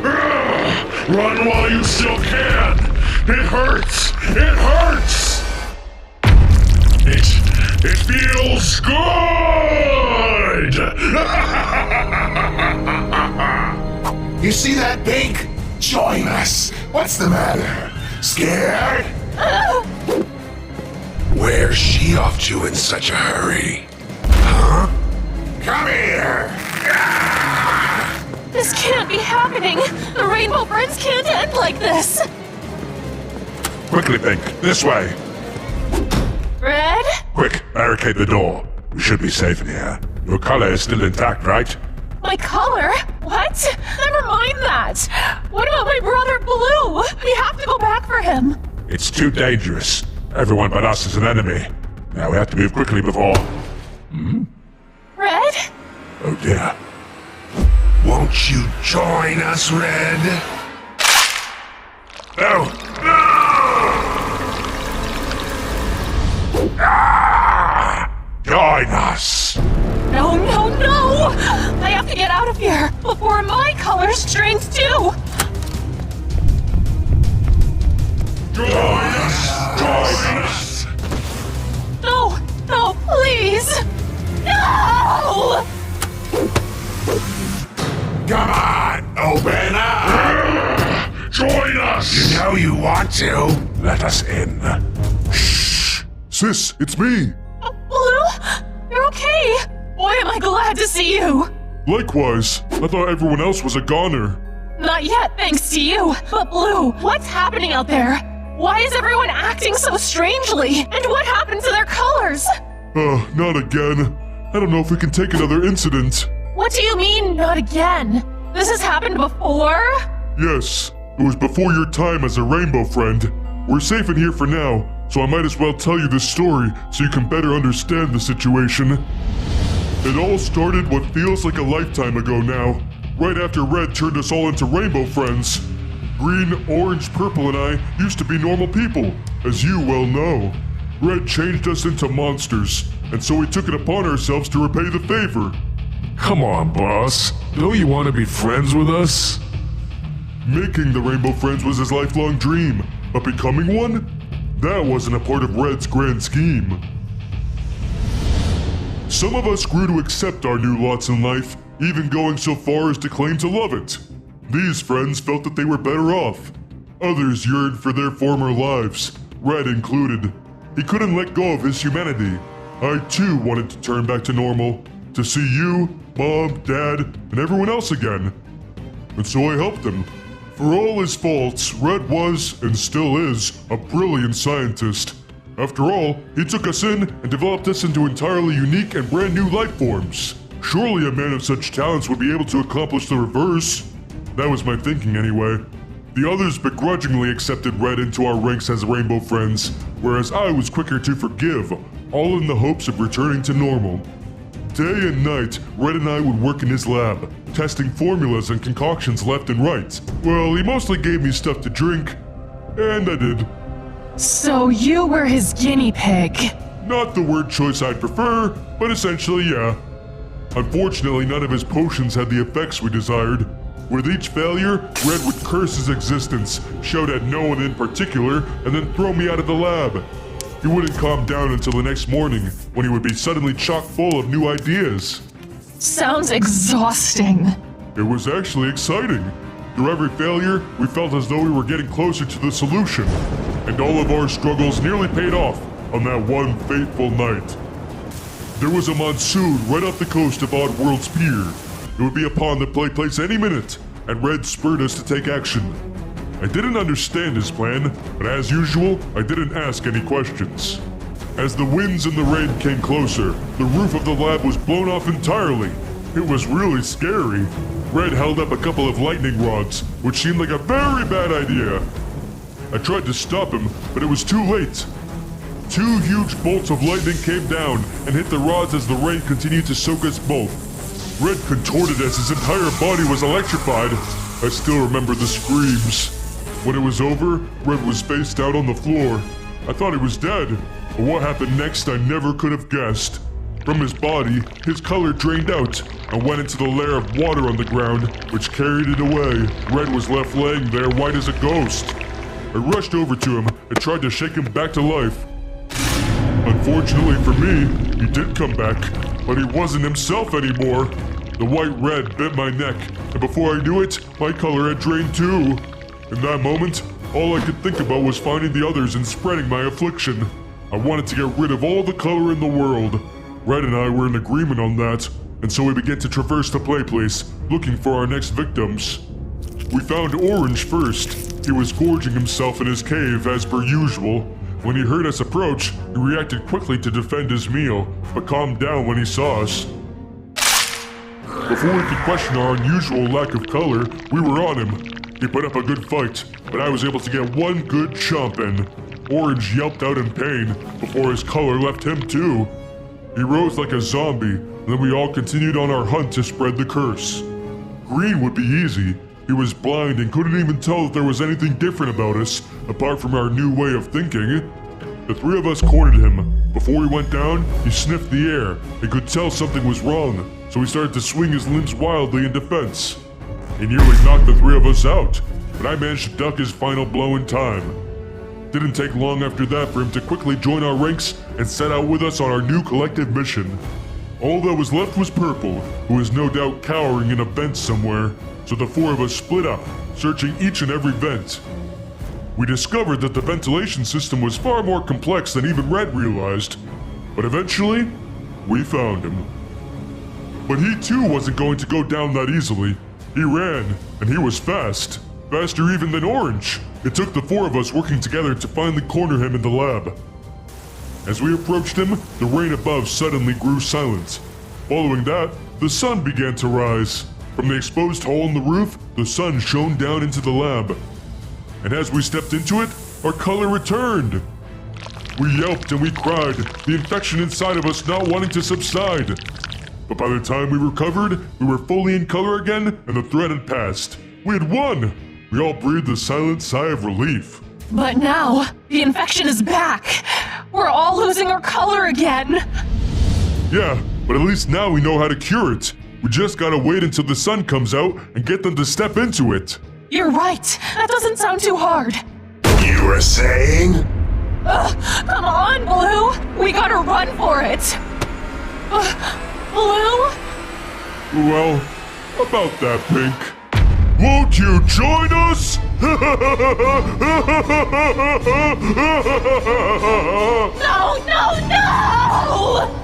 Run while you still can! It hurts! It hurts! It feels good! You see that, Pink? Join us. What's the matter? Scared? Where's she off to in such a hurry? Huh? Come here! This can't be happening! The Rainbow Friends can't end like this! Quickly, Pink. This way. Red? Quick, barricade the door. We should be safe in here. Your color is still intact, right? My color? What? Never mind that! What about my brother Blue? We have to go back for him! It's too dangerous. Everyone but us is an enemy. Now we have to move quickly before... Red? Oh dear. Won't you join us, Red? No! No! Join us! No, no, no! I have to get out of here before my colors change too! Join us! Join us! No! No, please! No! Come on, open up! Join us! You know you want to. Let us in. Shh! Sis, it's me! Blue? You're okay! Boy, am I glad to see you! Likewise, I thought everyone else was a goner. Not yet, thanks to you. But Blue, what's happening out there? Why is everyone acting so strangely? And what happened to their colors? Not again. I don't know if we can take another incident. What do you mean, not again? This has happened before? Yes, it was before your time as a rainbow friend. We're safe in here for now, so I might as well tell you this story so you can better understand the situation. It all started what feels like a lifetime ago now, right after Red turned us all into rainbow friends. Green, orange, purple, and I used to be normal people, as you well know. Red changed us into monsters, and so we took it upon ourselves to repay the favor. Come on, boss. Don't you want to be friends with us? Making the Rainbow Friends was his lifelong dream, but becoming one? That wasn't a part of Red's grand scheme. Some of us grew to accept our new lots in life, even going so far as to claim to love it. These friends felt that they were better off. Others yearned for their former lives, Red included. He couldn't let go of his humanity. I too wanted to turn back to normal, to see you, Mom, Dad, and everyone else again. And so I helped him. For all his faults, Red was, and still is, a brilliant scientist. After all, he took us in and developed us into entirely unique and brand new life forms. Surely a man of such talents would be able to accomplish the reverse. That was my thinking anyway. The others begrudgingly accepted Red into our ranks as Rainbow Friends, whereas I was quicker to forgive, all in the hopes of returning to normal. Day and night, Red and I would work in his lab, testing formulas and concoctions left and right. Well, he mostly gave me stuff to drink, and I did. So you were his guinea pig. Not the word choice I'd prefer, but essentially, yeah. Unfortunately, none of his potions had the effects we desired. With each failure, Red would curse his existence, shout at no one in particular, and then throw me out of the lab. He wouldn't calm down until the next morning, when he would be suddenly chock full of new ideas. Sounds exhausting. It was actually exciting. Through every failure, we felt as though we were getting closer to the solution. And all of our struggles nearly paid off on that one fateful night. There was a monsoon right off the coast of Oddworld's pier. It would be upon the place any minute, and Red spurred us to take action. I didn't understand his plan, but as usual, I didn't ask any questions. As the winds and the rain came closer, the roof of the lab was blown off entirely. It was really scary. Red held up a couple of lightning rods, which seemed like a very bad idea. I tried to stop him, but it was too late. Two huge bolts of lightning came down and hit the rods as the rain continued to soak us both. Red contorted as his entire body was electrified. I still remember the screams. When it was over, Red was faced out on the floor. I thought he was dead, but what happened next I never could have guessed. From his body, his color drained out and went into the layer of water on the ground, which carried it away. Red was left laying there white as a ghost. I rushed over to him and tried to shake him back to life. Unfortunately for me, he did come back, but he wasn't himself anymore. The white red bit my neck, and before I knew it, my color had drained too. In that moment, all I could think about was finding the others and spreading my affliction. I wanted to get rid of all the color in the world. Red and I were in agreement on that, and so we began to traverse the play place, looking for our next victims. We found Orange first. He was gorging himself in his cave as per usual. When he heard us approach, he reacted quickly to defend his meal, but calmed down when he saw us. Before we could question our unusual lack of color, we were on him. He put up a good fight, but I was able to get one good chomp in. Orange yelped out in pain before his color left him too. He rose like a zombie, and then we all continued on our hunt to spread the curse. Green would be easy. He was blind and couldn't even tell that there was anything different about us, apart from our new way of thinking. The three of us cornered him. Before he went down, he sniffed the air and could tell something was wrong, so he started to swing his limbs wildly in defense. He nearly knocked the three of us out, but I managed to duck his final blow in time. Didn't take long after that for him to quickly join our ranks and set out with us on our new collective mission. All that was left was Purple, who was no doubt cowering in a vent somewhere, so the four of us split up, searching each and every vent. We discovered that the ventilation system was far more complex than even Red realized, but eventually, we found him. But he too wasn't going to go down that easily. He ran, and he was fast. Faster even than Orange. It took the four of us working together to finally corner him in the lab. As we approached him, the rain above suddenly grew silent. Following that, the sun began to rise. From the exposed hole in the roof, the sun shone down into the lab. And as we stepped into it, our color returned. We yelped and we cried, the infection inside of us not wanting to subside. But by the time we recovered, we were fully in color again, and the threat had passed. We had won! We all breathed a silent sigh of relief. But now, the infection is back. We're all losing our color again. Yeah, but at least now we know how to cure it. We just gotta wait until the sun comes out and get them to step into it. You're right. That doesn't sound too hard. You were saying? Come on, Blue. We gotta run for it. Blue? Well, about that, Pink. Won't you join us? No, no, no!